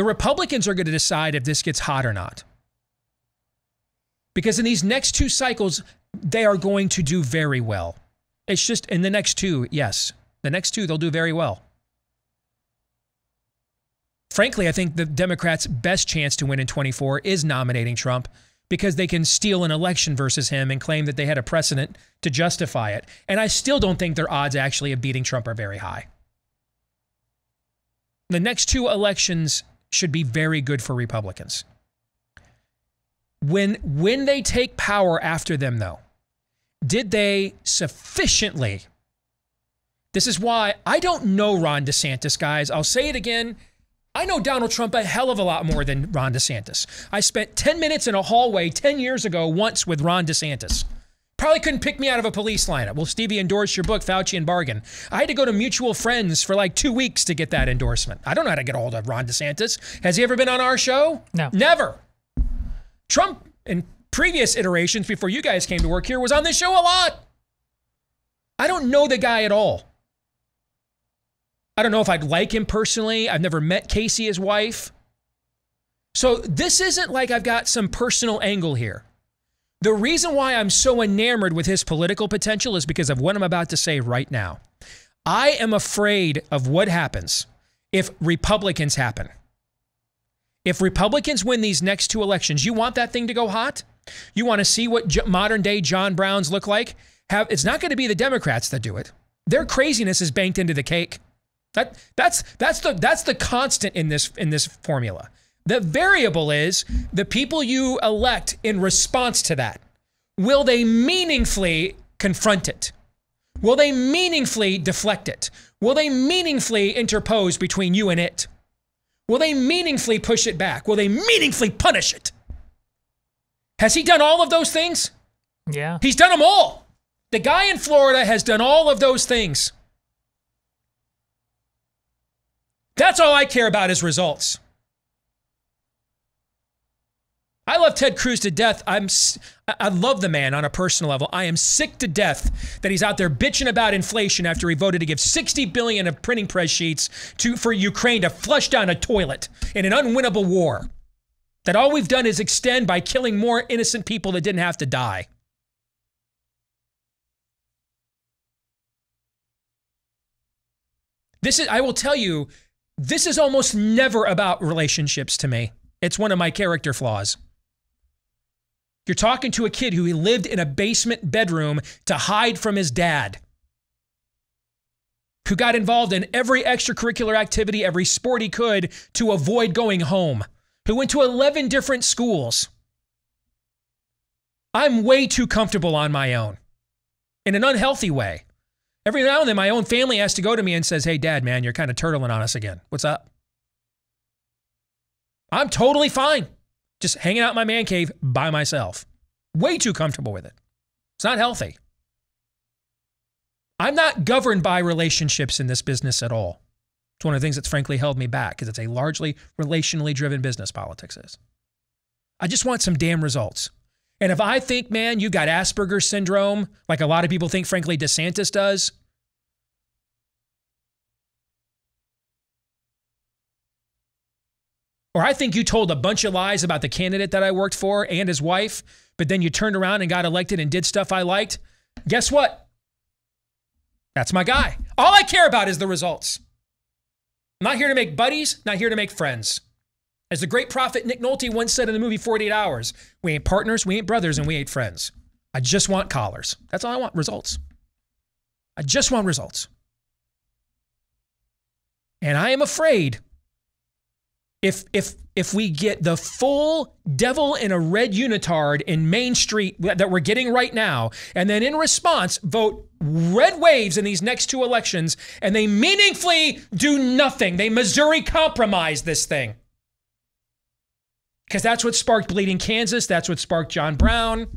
The Republicans are going to decide if this gets hot or not. Because in these next 2 cycles, they are going to do very well. It's just in the next 2, yes. The next 2, they'll do very well. Frankly, I think the Democrats' best chance to win in 24 is nominating Trump because they can steal an election versus him and claim that they had a precedent to justify it. And I still don't think their odds actually of beating Trump are very high. The next 2 elections should be very good for Republicans. When they take power after them, though, did they sufficiently? This is why I don't know Ron DeSantis, guys. I'll say it again. I know Donald Trump a hell of a lot more than Ron DeSantis. I spent 10 minutes in a hallway 10 years ago once with Ron DeSantis. Probably couldn't pick me out of a police lineup. Well, Stevie endorsed your book, Fauci and Bargain. I had to go to mutual friends for like 2 weeks to get that endorsement. I don't know how to get a hold of Ron DeSantis. Has he ever been on our show? No. Never. Trump, in previous iterations before you guys came to work here, was on this show a lot. I don't know the guy at all. I don't know if I'd like him personally. I've never met Casey, his wife. So this isn't like I've got some personal angle here. The reason why I'm so enamored with his political potential is because of what I'm about to say right now. I am afraid of what happens if Republicans happen. If Republicans win these next 2 elections, you want that thing to go hot? You want to see what modern day John Browns look like? It's not going to be the Democrats that do it. Their craziness is banked into the cake. That's the constant in this formula. The variable is the people you elect in response to that. Will they meaningfully confront it? Will they meaningfully deflect it? Will they meaningfully interpose between you and it? Will they meaningfully push it back? Will they meaningfully punish it? Has he done all of those things? Yeah. He's done them all. The guy in Florida has done all of those things. That's all I care about is results. I love Ted Cruz to death. I love the man on a personal level. I am sick to death that he's out there bitching about inflation after he voted to give $60 billion of printing press sheets for Ukraine to flush down a toilet in an unwinnable war. That all we've done is extend by killing more innocent people that didn't have to die. I will tell you, this is almost never about relationships to me. It's one of my character flaws. You're talking to a kid who lived in a basement bedroom to hide from his dad, who got involved in every extracurricular activity, every sport he could to avoid going home, who went to 11 different schools. I'm way too comfortable on my own in an unhealthy way. Every now and then, my own family has to go to me and says, hey, Dad, man, you're kind of turtling on us again. What's up? I'm totally fine. Just hanging out in my man cave by myself. Way too comfortable with it. It's not healthy. I'm not governed by relationships in this business at all. It's one of the things that's frankly held me back because it's a largely relationally driven business, politics is. I just want some damn results. And if I think, man, you've got Asperger's syndrome, like a lot of people think, frankly, DeSantis does, or I think you told a bunch of lies about the candidate that I worked for and his wife, but then you turned around and got elected and did stuff I liked, guess what? That's my guy. All I care about is the results. I'm not here to make buddies, not here to make friends. As the great prophet Nick Nolte once said in the movie 48 Hours, we ain't partners, we ain't brothers, and we ain't friends. I just want collars. That's all I want, results. I just want results. And I am afraid if we get the full devil in a red unitard in Main Street that we're getting right now, and then in response vote red waves in these next 2 elections, and they meaningfully do nothing, they Missouri compromise this thing. Because that's what sparked Bleeding Kansas. That's what sparked John Brown.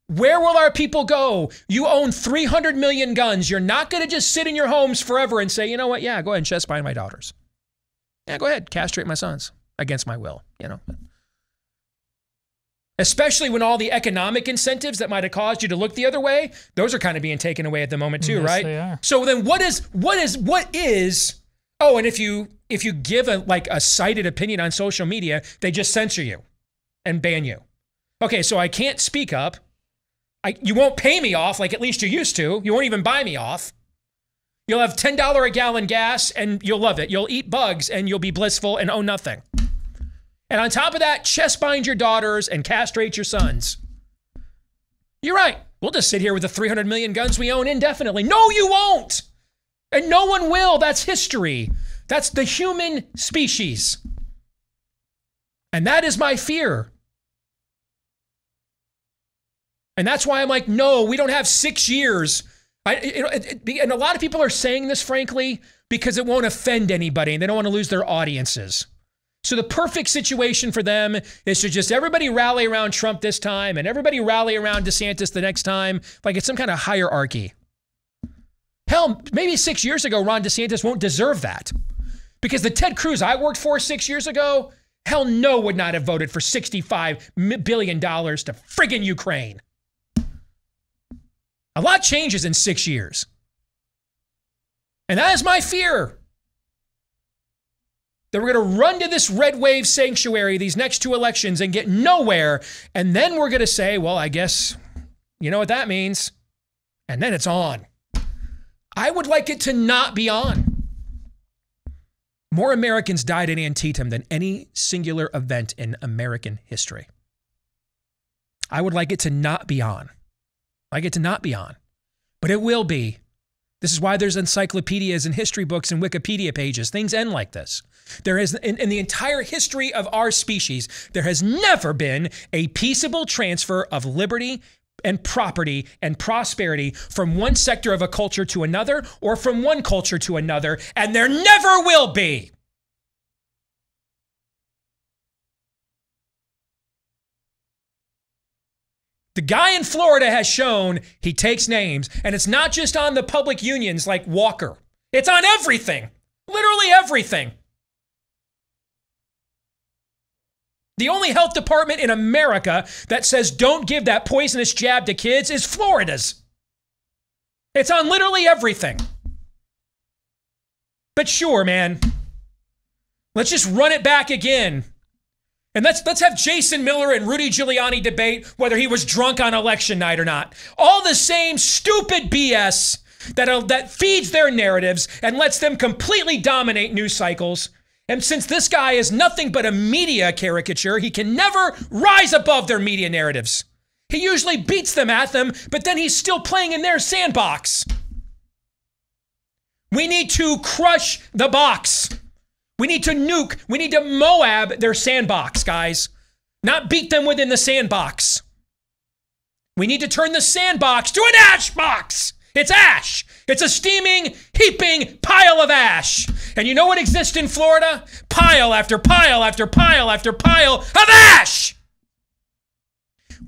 Where will our people go? You own 300 million guns. You're not going to just sit in your homes forever and say, you know what? Yeah, go ahead and chest spine my daughters. Yeah, go ahead. Castrate my sons against my will, you know. Especially when all the economic incentives that might have caused you to look the other way, those are kind of being taken away at the moment too, yes, right? They are. So then what is Oh, and if you give a cited opinion on social media, they just censor you and ban you. Okay, so I can't speak up. You won't pay me off like at least you used to. You won't even buy me off. You'll have $10 a gallon gas and you'll love it. You'll eat bugs and you'll be blissful and own nothing. And on top of that, chest bind your daughters and castrate your sons. You're right. We'll just sit here with the 300 million guns we own indefinitely. No, you won't. And no one will. That's history. That's the human species. And that is my fear. And that's why I'm like, no, we don't have 6 years. And a lot of people are saying this, frankly, because it won't offend anybody and they don't want to lose their audiences. So the perfect situation for them is to just everybody rally around Trump this time and everybody rally around DeSantis the next time, like it's some kind of hierarchy. Hell, maybe 6 years ago, Ron DeSantis won't deserve that. Because the Ted Cruz I worked for 6 years ago, hell no would not have voted for $65 billion to friggin' Ukraine. A lot changes in 6 years. And that is my fear. That we're going to run to this red wave sanctuary these next 2 elections and get nowhere. And then we're going to say, well, I guess you know what that means. And then it's on. I would like it to not be on. More Americans died in Antietam than any singular event in American history. I would like it to not be on. I get to not be on, but it will be. This is why there's encyclopedias and history books and Wikipedia pages. Things end like this. There is, in the entire history of our species, there has never been a peaceable transfer of liberty and property and prosperity from one sector of a culture to another or from one culture to another, and there never will be. The guy in Florida has shown he takes names, and it's not just on the public unions like Walker. It's on everything. Literally everything. The only health department in America that says don't give that poisonous jab to kids is Florida's. It's on literally everything. But sure, man. Let's just run it back again. And let's have Jason Miller and Rudy Giuliani debate whether he was drunk on election night or not. All the same stupid BS that feeds their narratives and lets them completely dominate news cycles. And since this guy is nothing but a media caricature, he can never rise above their media narratives. He usually beats them at them, but then he's still playing in their sandbox. We need to crush the box. We need to nuke, we need to Moab their sandbox, guys. Not beat them within the sandbox. We need to turn the sandbox to an ash box. It's ash. It's a steaming, heaping pile of ash. And you know what exists in Florida? Pile after pile after pile after pile of ash.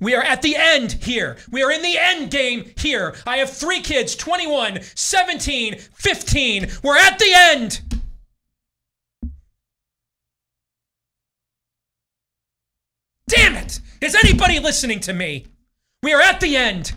We are at the end here. We are in the end game here. I have 3 kids, 21, 17, 15. We're at the end. Damn it! Is anybody listening to me? We are at the end.